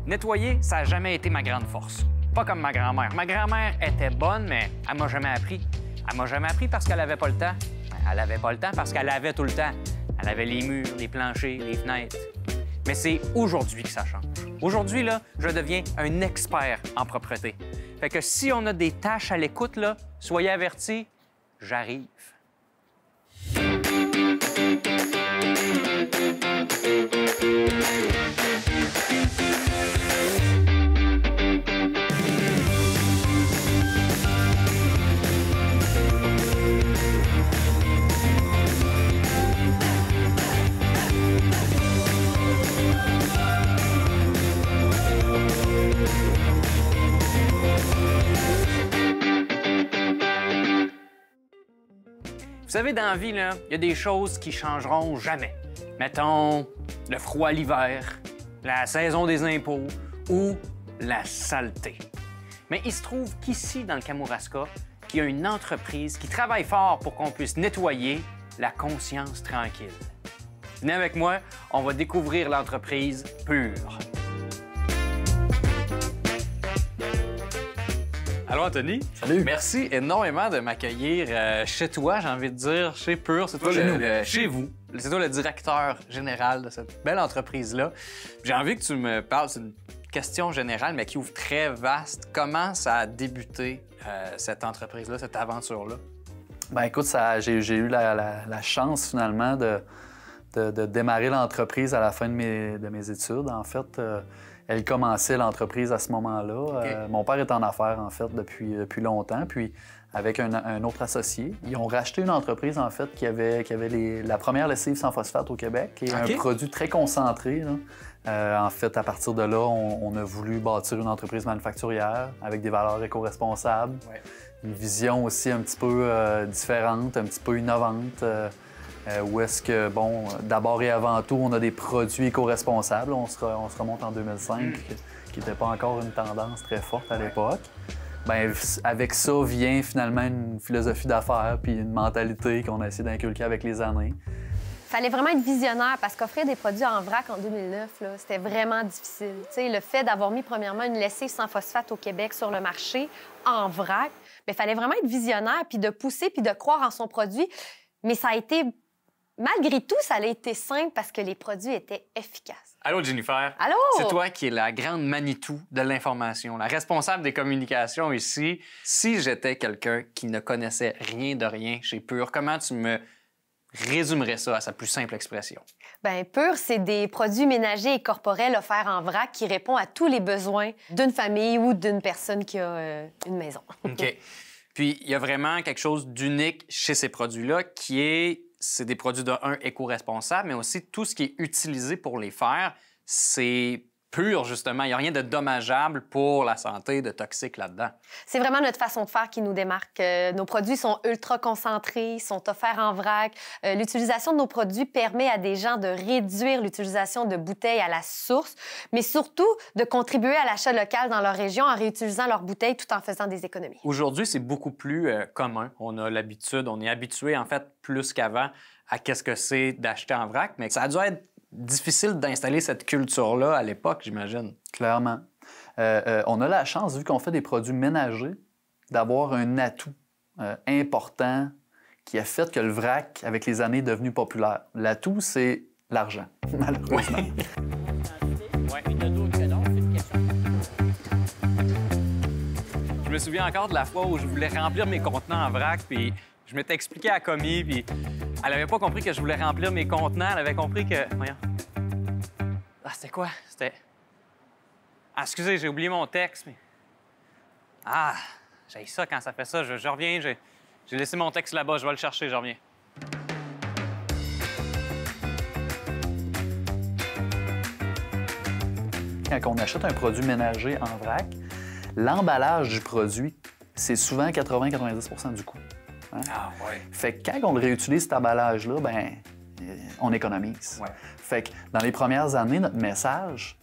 Nettoyer, ça n'a jamais été ma grande force. Pas comme ma grand-mère. Ma grand-mère était bonne, mais elle m'a jamais appris. Elle m'a jamais appris parce qu'elle avait pas le temps. Elle avait pas le temps parce qu'elle avait tout le temps. Elle avait les murs, les planchers, les fenêtres. Mais c'est aujourd'hui que ça change. Aujourd'hui, là, je deviens un expert en propreté. Fait que si on a des tâches à l'écoute, là, soyez avertis, j'arrive. Vous savez, dans la vie, là, il y a des choses qui changeront jamais. Mettons, le froid l'hiver, la saison des impôts ou la saleté. Mais il se trouve qu'ici, dans le Kamouraska, qu'il y a une entreprise qui travaille fort pour qu'on puisse nettoyer la conscience tranquille. Venez avec moi, on va découvrir l'entreprise Pur. Allô, Anthony. Salut. Merci énormément de m'accueillir chez toi, j'ai envie de dire, chez Pur. C'est toi chez vous. C'est toi le directeur général de cette belle entreprise-là. J'ai envie que tu me parles, c'est une question générale, mais qui ouvre très vaste. Comment ça a débuté, cette entreprise-là, cette aventure-là? Ben écoute, j'ai eu la chance finalement de démarrer l'entreprise à la fin de mes études. En fait, elle commençait l'entreprise à ce moment-là. Okay. Mon père est en affaires, en fait, depuis longtemps. Puis, avec un autre associé, ils ont racheté une entreprise, en fait, qui avait la première lessive sans phosphate au Québec, qui est un produit très concentré, là. En fait, à partir de là, on a voulu bâtir une entreprise manufacturière avec des valeurs éco-responsables, une vision aussi un petit peu différente, un petit peu innovante. Où est-ce que, bon, d'abord et avant tout, on a des produits éco-responsables. On se remonte en 2005, qui n'était pas encore une tendance très forte à l'époque. Bien, avec ça vient finalement une philosophie d'affaires puis une mentalité qu'on a essayé d'inculquer avec les années. Fallait vraiment être visionnaire parce qu'offrir des produits en vrac en 2009, c'était vraiment difficile. T'sais, le fait d'avoir mis premièrement une lessive sans phosphate au Québec sur le marché en vrac, il fallait vraiment être visionnaire puis de pousser puis de croire en son produit. Mais ça a été... Malgré tout, ça a été simple parce que les produits étaient efficaces. Allô, Jennifer. Allô? C'est toi qui es la grande Manitou de l'information, la responsable des communications ici. Si j'étais quelqu'un qui ne connaissait rien de rien chez Pur, comment tu me résumerais ça à sa plus simple expression? Bien, Pur, c'est des produits ménagers et corporels offerts en vrac qui répondent à tous les besoins d'une famille ou d'une personne qui a une maison. OK. Puis, il y a vraiment quelque chose d'unique chez ces produits-là qui est... C'est des produits de éco-responsables, mais aussi tout ce qui est utilisé pour les faire, c'est pur, justement. Il n'y a rien de dommageable pour la santé, de toxique là-dedans. C'est vraiment notre façon de faire qui nous démarque. Nos produits sont ultra concentrés, sont offerts en vrac. L'utilisation de nos produits permet à des gens de réduire l'utilisation de bouteilles à la source, mais surtout de contribuer à l'achat local dans leur région en réutilisant leurs bouteilles tout en faisant des économies. Aujourd'hui, c'est beaucoup plus commun. On a l'habitude, on est habitué, en fait, plus qu'avant, à qu'est-ce que c'est d'acheter en vrac, mais ça a dû être difficile d'installer cette culture-là à l'époque, j'imagine. Clairement. On a la chance, vu qu'on fait des produits ménagers, d'avoir un atout important qui a fait que le vrac, avec les années, est devenu populaire. L'atout, c'est l'argent, malheureusement. Je me souviens encore de la fois où je voulais remplir mes contenants en vrac, puis je m'étais expliqué à Commis, puis elle avait pas compris que je voulais remplir mes contenants. Elle avait compris que... Voyons. Ah, c'était quoi? C'était... Ah, excusez, j'ai oublié mon texte, mais... Ah, j'ai ça quand ça fait ça. Je reviens, j'ai laissé mon texte là-bas. Je vais le chercher, je reviens. Quand on achète un produit ménager en vrac, l'emballage du produit, c'est souvent 80-90 du coût. Hein? Ah, ouais. Fait que quand on le réutilise, cet emballage-là, ben on économise. Ouais. Fait que dans les premières années, notre message,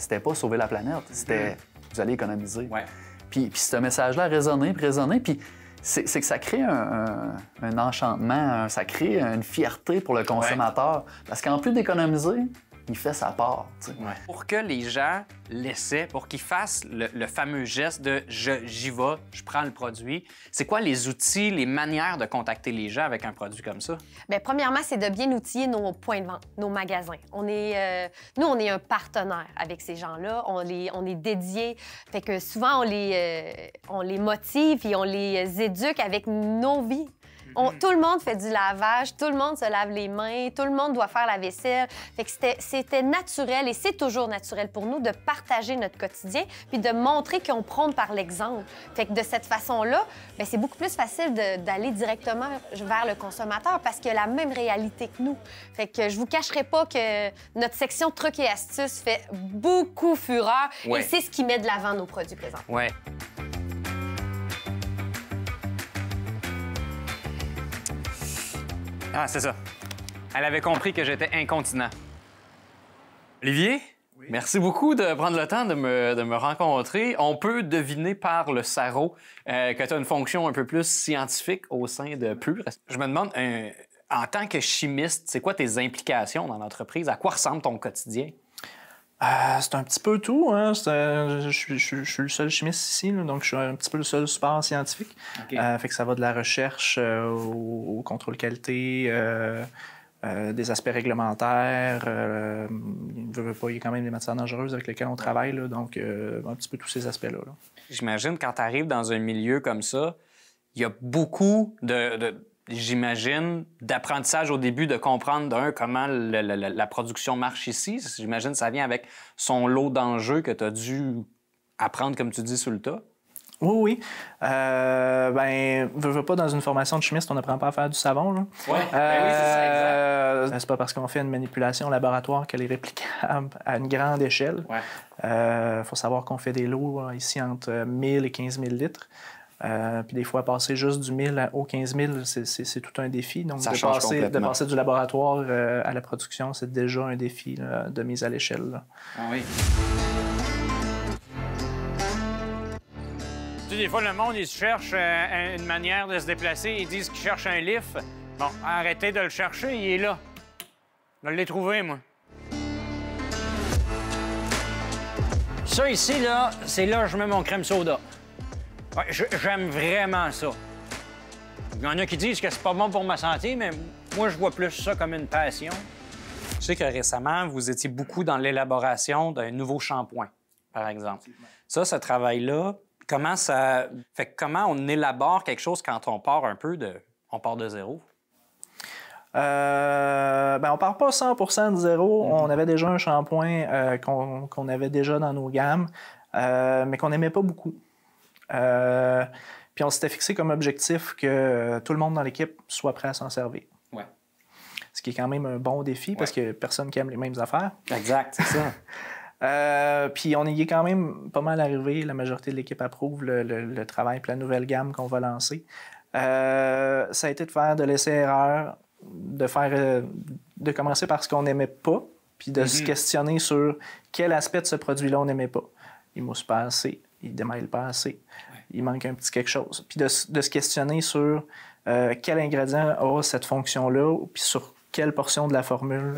c'était pas sauver la planète, c'était vous allez économiser. Ouais. Puis ce message-là a résonné, puis c'est que ça crée un enchantement, ça crée une fierté pour le consommateur. Ouais. Parce qu'en plus d'économiser, il fait sa part. Ouais. Pour que les gens l'essaient, pour qu'ils fassent le fameux geste de j'y vais, je prends le produit, c'est quoi les outils, les manières de contacter les gens avec un produit comme ça? Bien, premièrement, c'est de bien outiller nos points de vente, nos magasins. Nous, on est un partenaire avec ces gens-là. On est dédiés. Fait que souvent, on les motive et on les éduque avec nos vies. Tout le monde fait du lavage, tout le monde se lave les mains, tout le monde doit faire la vaisselle. Fait que c'était naturel et c'est toujours naturel pour nous de partager notre quotidien puis de montrer qu'on prône par l'exemple. Fait que de cette façon-là, bien, c'est beaucoup plus facile d'aller directement vers le consommateur parce qu'il a la même réalité que nous. Fait que je vous cacherai pas que notre section trucs et astuces fait beaucoup fureur et c'est ce qui met de l'avant nos produits présents. Ouais. Ah, c'est ça. Elle avait compris que j'étais incontinent. Olivier, oui. Merci beaucoup de prendre le temps de me rencontrer. On peut deviner par le sarrau que tu as une fonction un peu plus scientifique au sein de Pur. Je me demande, en tant que chimiste, c'est quoi tes implications dans l'entreprise? À quoi ressemble ton quotidien? C'est un petit peu tout. Hein. Je suis le seul chimiste ici, là, donc je suis un petit peu le seul support scientifique. Okay. Fait que ça va de la recherche au contrôle qualité, des aspects réglementaires. Il y a quand même des matières dangereuses avec lesquelles on travaille, là, donc un petit peu tous ces aspects-là. Là. J'imagine quand tu arrives dans un milieu comme ça, il y a beaucoup j'imagine, d'apprentissage au début, de comprendre, comment la production marche ici. J'imagine que ça vient avec son lot d'enjeux que tu as dû apprendre, comme tu dis, sur le tas. Oui. Veux pas, dans une formation de chimiste, on n'apprend pas à faire du savon. Là. Oui, c'est ça, exact. C'est pas parce qu'on fait une manipulation au laboratoire qu'elle est réplicable à une grande échelle. Il faut savoir qu'on fait des lots ici entre 1000 et 15 000 litres. Puis des fois, passer juste du 1000 au 15 000, c'est tout un défi. Donc, de passer du laboratoire à la production, c'est déjà un défi là, de mise à l'échelle. Ah oui. Tu sais, des fois, le monde, il se cherche une manière de se déplacer. Ils disent qu'ils cherchent un lift. Bon, arrêtez de le chercher, il est là. Je l'ai trouvé, moi. Ça ici, là, c'est là que je mets mon crème soda. Ouais, j'aime vraiment ça. Il y en a qui disent que c'est pas bon pour ma santé, mais moi, je vois plus ça comme une passion. Je sais que récemment, vous étiez beaucoup dans l'élaboration d'un nouveau shampoing, par exemple. Ça, ce travail-là, comment on élabore quelque chose quand on part on part de zéro? On part pas 100% de zéro. On avait déjà un shampoing qu'on avait déjà dans nos gammes, mais qu'on n'aimait pas beaucoup. Puis on s'était fixé comme objectif que tout le monde dans l'équipe soit prêt à s'en servir. Ouais. Ce qui est quand même un bon défi parce qu'il n'y a personne qui aime les mêmes affaires. Exact, c'est ça. Puis on y est quand même pas mal arrivé. La majorité de l'équipe approuve le travail et la nouvelle gamme qu'on va lancer. Ça a été de faire de l'essai-erreur, de commencer par ce qu'on n'aimait pas, puis de se questionner sur quel aspect de ce produit-là on n'aimait pas. Il mousse pas assez. Il démêle pas assez. Il manque un petit quelque chose. Puis de se questionner sur quel ingrédient a cette fonction-là, puis sur quelle portion de la formule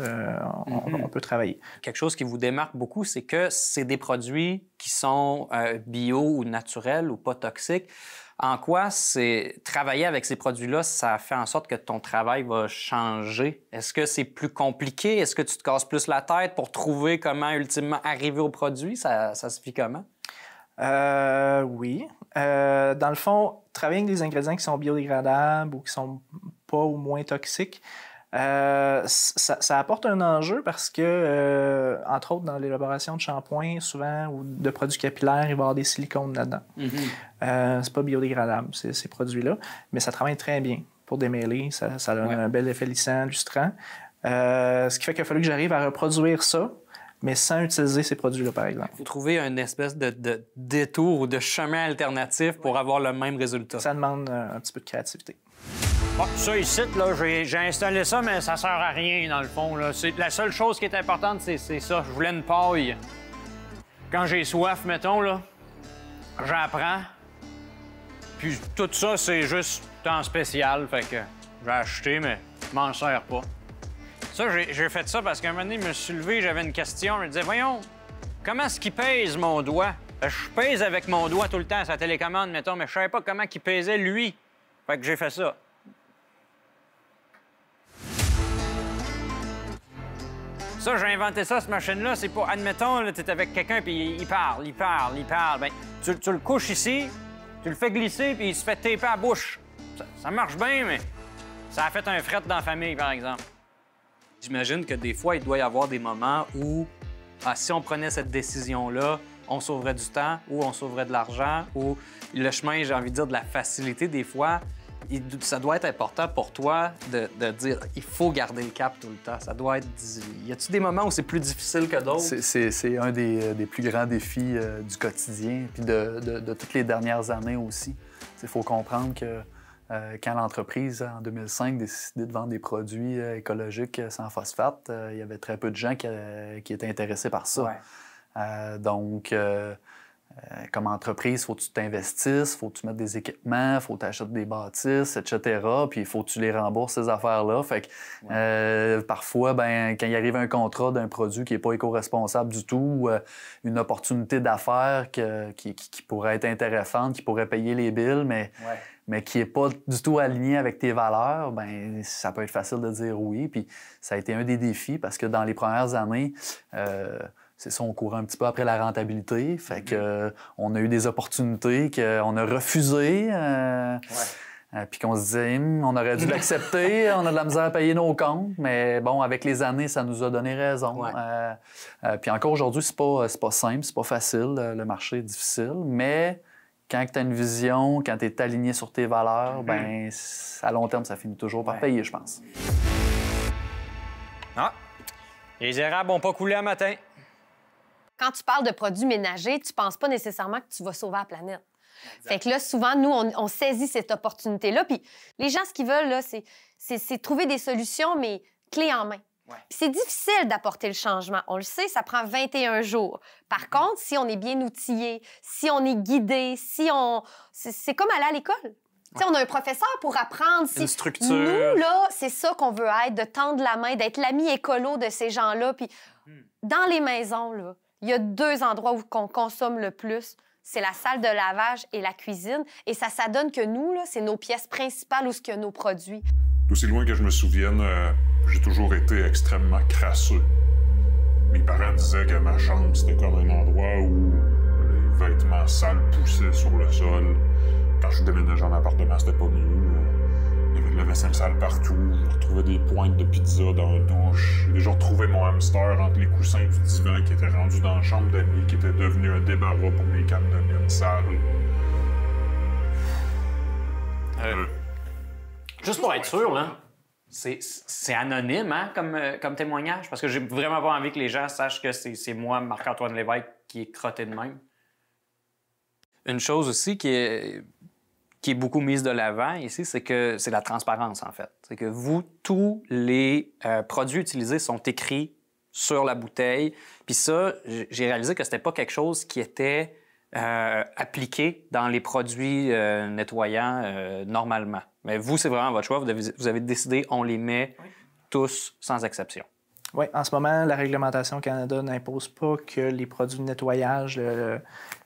on peut travailler. Quelque chose qui vous démarque beaucoup, c'est que c'est des produits qui sont bio ou naturels ou pas toxiques. En quoi travailler avec ces produits-là, ça fait en sorte que ton travail va changer? Est-ce que c'est plus compliqué? Est-ce que tu te casses plus la tête pour trouver comment ultimement arriver au produit? Ça se fait comment? Oui. Dans le fond, travailler avec des ingrédients qui sont biodégradables ou qui sont pas ou moins toxiques, ça apporte un enjeu parce que, entre autres, dans l'élaboration de shampoings, souvent, ou de produits capillaires, il va y avoir des silicones là-dedans. C'est pas biodégradable, ces produits-là, mais ça travaille très bien pour démêler. Ça donne un bel effet lissant, lustrant. Ce qui fait qu'il a fallu que j'arrive à reproduire ça, mais sans utiliser ces produits-là, par exemple. Il faut trouver une espèce de détour ou de chemin alternatif pour avoir le même résultat. Ça demande un petit peu de créativité. Bon, ça ici, là, j'ai installé ça, mais ça sert à rien, dans le fond. Là. La seule chose qui est importante, c'est ça. Je voulais une paille. Quand j'ai soif, mettons, là, j'apprends. Puis tout ça, c'est juste en spécial. Fait que j'ai acheté, mais je m'en sers pas. Ça, j'ai fait ça parce qu'un moment donné, je me suis levé, j'avais une question. Je me disais, voyons, comment est-ce qu'il pèse mon doigt? Je pèse avec mon doigt tout le temps, sa télécommande, mettons, mais je savais pas comment il pesait lui. Fait que j'ai fait ça. Ça, j'ai inventé ça, cette machine-là, c'est pour, admettons, là, t'es avec quelqu'un, puis il parle. Bien, tu le couches ici, tu le fais glisser, puis il se fait taper à la bouche. Ça marche bien, mais ça a fait un fret dans la famille, par exemple. J'imagine que des fois, il doit y avoir des moments où, si on prenait cette décision-là, on sauverait du temps, ou on sauverait de l'argent, ou le chemin, j'ai envie de dire, de la facilité, des fois. Ça doit être important pour toi de dire il faut garder le cap tout le temps. Ça doit être. Y a-t-il des moments où c'est plus difficile que d'autres? C'est un des plus grands défis du quotidien, puis de toutes les dernières années aussi. Il faut comprendre que quand l'entreprise, en 2005, décidait de vendre des produits écologiques sans phosphate, il y avait très peu de gens qui étaient intéressés par ça. Ouais. Comme entreprise, il faut que tu t'investisses, il faut que tu mettes des équipements, il faut que tu achètes des bâtisses, etc. Puis il faut que tu les rembourses, ces affaires-là. Fait que parfois, ben, quand il arrive un contrat d'un produit qui n'est pas éco-responsable du tout, une opportunité d'affaires qui pourrait être intéressante, qui pourrait payer les bills, mais qui n'est pas du tout aligné avec tes valeurs, ben ça peut être facile de dire oui. Puis ça a été un des défis parce que dans les premières années, c'est ça, on courait un petit peu après la rentabilité. Fait que on a eu des opportunités qu'on a refusées. Puis qu'on se disait, on aurait dû l'accepter, on a de la misère à payer nos comptes. Mais bon, avec les années, ça nous a donné raison. Ouais. Puis encore aujourd'hui, c'est pas simple, c'est pas facile. Le marché est difficile. Mais quand tu as une vision, quand tu es aligné sur tes valeurs, ben à long terme, ça finit toujours par payer, je pense. Ah! Les érables n'ont pas coulé à matin. Quand tu parles de produits ménagers, tu ne penses pas nécessairement que tu vas sauver la planète. Exact. Fait que là, souvent, nous, on saisit cette opportunité-là. Puis les gens, ce qu'ils veulent, là, c'est trouver des solutions, mais clés en main. Ouais. Puis c'est difficile d'apporter le changement. On le sait, ça prend 21 jours. Par contre, si on est bien outillé, si on est guidé, c'est comme aller à l'école. Ouais. On a un professeur pour apprendre. Une structure. Nous, là, c'est ça qu'on veut être, de tendre la main, d'être l'ami écolo de ces gens-là. Puis dans les maisons, là, il y a 2 endroits où on consomme le plus. C'est la salle de lavage et la cuisine. Et ça donne que nous, là, c'est nos pièces principales où il y a nos produits. D'aussi loin que je me souvienne, j'ai toujours été extrêmement crasseux. Mes parents disaient que ma chambre, c'était comme un endroit où les vêtements sales poussaient sur le sol. Quand je déménageais en appartement, c'était pas mieux. Il y avait de la vaisselle sale partout. Je retrouvais des pointes de pizza dans la douche. J'ai déjà retrouvé mon hamster entre les coussins du divan qui était rendu dans la chambre d'amis, qui était devenu un débarras pour mes cannes de mine sales. Juste pour être sûr, là, c'est anonyme hein, comme témoignage, parce que j'ai vraiment pas envie que les gens sachent que c'est moi, Marc-Antoine Lévesque, qui est crotté de même. Une chose aussi qui est beaucoup mise de l'avant ici, c'est que c'est la transparence, en fait. C'est que tous les produits utilisés sont écrits sur la bouteille. Puis ça, j'ai réalisé que c'était pas quelque chose qui était appliqué dans les produits nettoyants normalement. Mais vous, c'est vraiment votre choix. Vous avez décidé, on les met tous sans exception. Oui, en ce moment, la réglementation au Canada n'impose pas que les produits de nettoyage,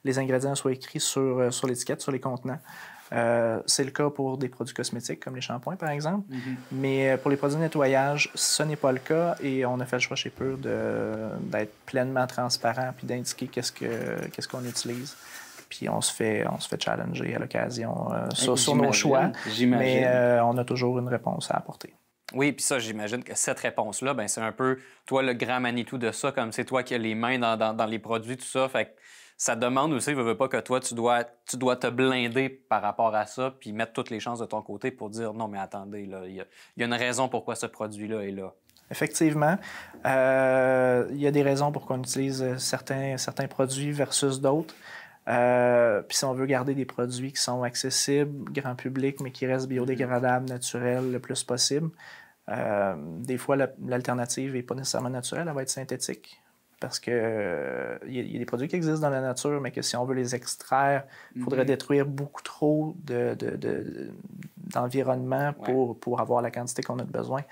les ingrédients soient écrits sur l'étiquette, sur les contenants. C'est le cas pour des produits cosmétiques, comme les shampoings, par exemple. Mais pour les produits de nettoyage, ce n'est pas le cas et on a fait le choix chez Pur d'être pleinement transparent puis d'indiquer qu'est-ce qu'on utilise. Puis on se fait challenger à l'occasion sur nos choix, mais on a toujours une réponse à apporter. Oui, puis ça, j'imagine que cette réponse-là, ben c'est un peu, toi, le grand Manitou de ça, comme c'est toi qui as les mains dans les produits, tout ça. Fait que ça demande aussi, veux pas que toi, tu dois te blinder par rapport à ça, puis mettre toutes les chances de ton côté pour dire non, mais attendez, là, il y a une raison pourquoi ce produit-là est là. Effectivement. Il y a des raisons pour qu'on utilise certains produits versus d'autres. Puis si on veut garder des produits qui sont accessibles, grand public, mais qui restent biodégradables, naturels le plus possible, des fois, l'alternative n'est pas nécessairement naturelle, elle va être synthétique. Parce que y a des produits qui existent dans la nature, mais que si on veut les extraire, il faudrait détruire beaucoup trop d'environnement pour avoir la quantité qu'on a de besoin.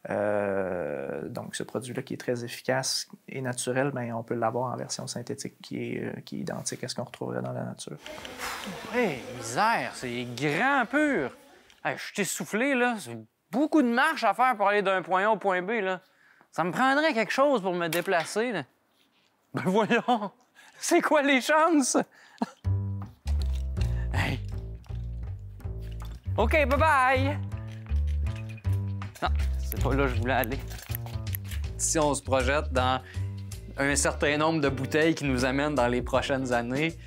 Donc, ce produit-là qui est très efficace et naturel, bien, on peut l'avoir en version synthétique qui est identique à ce qu'on retrouverait dans la nature. Oui, misère, c'est grand pur. Hey, je suis essoufflé, là. C'est beaucoup de marche à faire pour aller d'un point A au point B, là. Ça me prendrait quelque chose pour me déplacer, là. Ben voyons, c'est quoi les chances? Hey. OK, bye-bye! Non, c'est pas là que je voulais aller. Si on se projette dans un certain nombre de bouteilles qui nous amènent dans les prochaines années,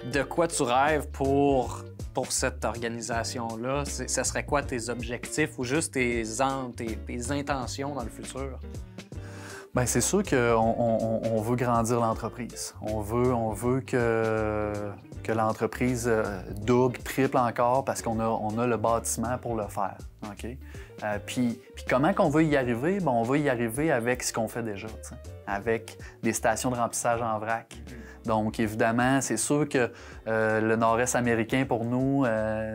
de quoi tu rêves pour cette organisation-là? Ce serait quoi tes objectifs ou juste tes intentions dans le futur? Bien, c'est sûr qu'on veut grandir l'entreprise. On veut que l'entreprise double, triple encore parce qu'on a le bâtiment pour le faire. OK? Puis comment qu'on veut y arriver? Bien, on veut y arriver avec ce qu'on fait déjà, t'sais, avec des stations de remplissage en vrac. Donc, évidemment, c'est sûr que le nord-est américain, pour nous,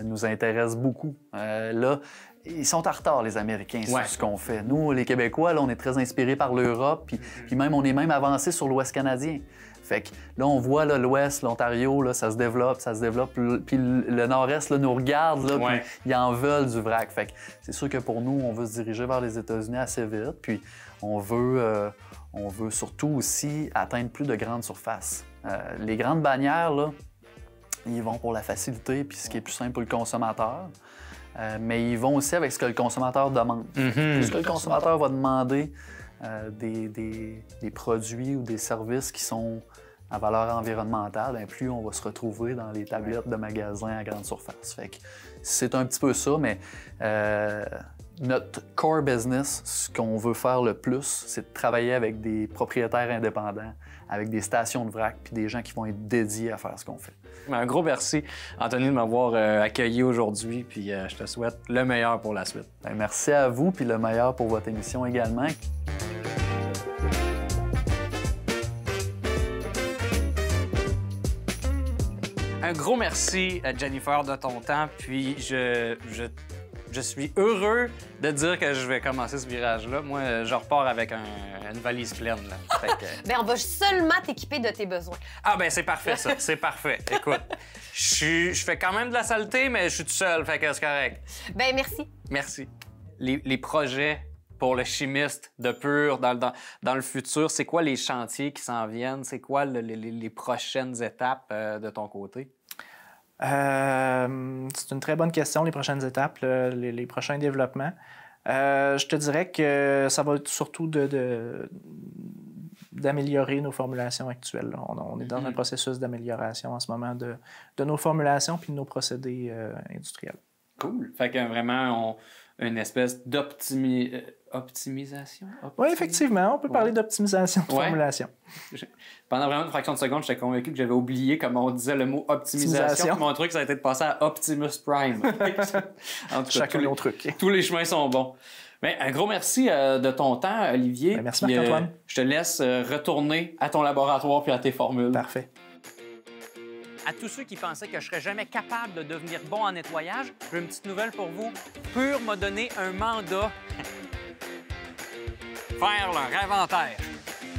nous intéresse beaucoup. Là, ils sont en retard, les Américains, sur ce qu'on fait. Nous, les Québécois, là, on est très inspirés par l'Europe, puis même, on est même avancé sur l'Ouest canadien. Fait que là, on voit l'Ouest, l'Ontario, là, ça se développe, puis le Nord-Est là, nous regarde, là, puis ils en veulent du vrac. Fait que c'est sûr que pour nous, on veut se diriger vers les États-Unis assez vite, puis on veut surtout aussi atteindre plus de grandes surfaces. Les grandes bannières, là, ils vont pour la facilité, puis ce qui est plus simple pour le consommateur. Mais ils vont aussi avec ce que le consommateur demande. Plus que le consommateur va demander des produits ou des services qui sont à valeur environnementale, bien, plus on va se retrouver dans les tablettes de magasins à grande surface. Fait que c'est un petit peu ça, mais notre core business, ce qu'on veut faire le plus, c'est de travailler avec des propriétaires indépendants, avec des stations de vrac, puis des gens qui vont être dédiés à faire ce qu'on fait. Un gros merci, Anthony, de m'avoir accueilli aujourd'hui, puis je te souhaite le meilleur pour la suite. Bien, merci à vous, puis le meilleur pour votre émission également. Un gros merci, Jennifer, de ton temps, puis je suis heureux de dire que je vais commencer ce virage-là. Moi, je repars avec une valise pleine. Là. Bien, on va seulement t'équiper de tes besoins. Ah, ben c'est parfait, ça. C'est parfait. Écoute, je fais quand même de la saleté, mais je suis tout seul, fait que c'est correct. Bien, merci. Merci. Les projets pour le chimiste de Pur dans le futur, c'est quoi les chantiers qui s'en viennent? C'est quoi les prochaines étapes de ton côté? C'est une très bonne question, les prochaines étapes, les prochains développements. Je te dirais que ça va être surtout d'améliorer nos formulations actuelles. On est dans un processus d'amélioration en ce moment de nos formulations puis de nos procédés industriels. Cool. Fait que vraiment, une espèce d'optimisation? Oui, effectivement, on peut parler d'optimisation de formulation. Pendant vraiment une fraction de seconde, j'étais convaincu que j'avais oublié comment on disait le mot optimisation. Mon truc, ça a été de passer à Optimus Prime. En tout cas, chacun nos trucs. Tous les chemins sont bons. Bien, un gros merci de ton temps, Olivier. Bien, merci, Marc-Antoine. Je te laisse retourner à ton laboratoire puis à tes formules. Parfait. À tous ceux qui pensaient que je serais jamais capable de devenir bon en nettoyage, j'ai une petite nouvelle pour vous. Pur m'a donné un mandat. Faire leur inventaire.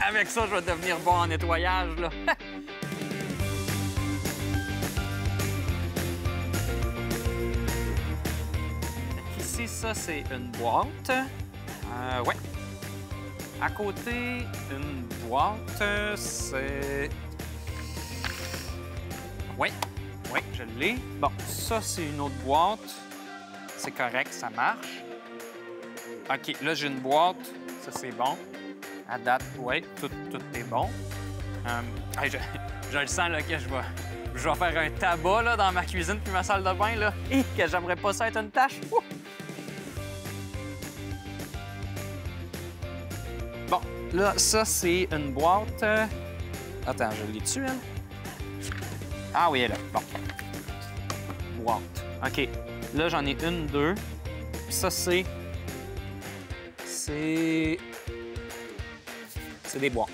Avec ça, je vais devenir bon en nettoyage, là. Ici, ça, c'est une boîte. Ouais. À côté, une boîte, c'est... Oui, je l'ai. Bon, ça, c'est une autre boîte. C'est correct, ça marche. OK, là, j'ai une boîte. Ça, c'est bon. À date, oui, tout est bon. Je le sens, là, que je vais faire un tabac, là, dans ma cuisine puis ma salle de bain, là. Et que j'aimerais pas ça être une tâche. Ouh! Bon, là, ça, c'est une boîte. Attends, je l'ai dessus, elle? Ah oui, elle est là. Bon. Boîte. OK. Là, j'en ai une, deux. Puis ça, c'est des boîtes.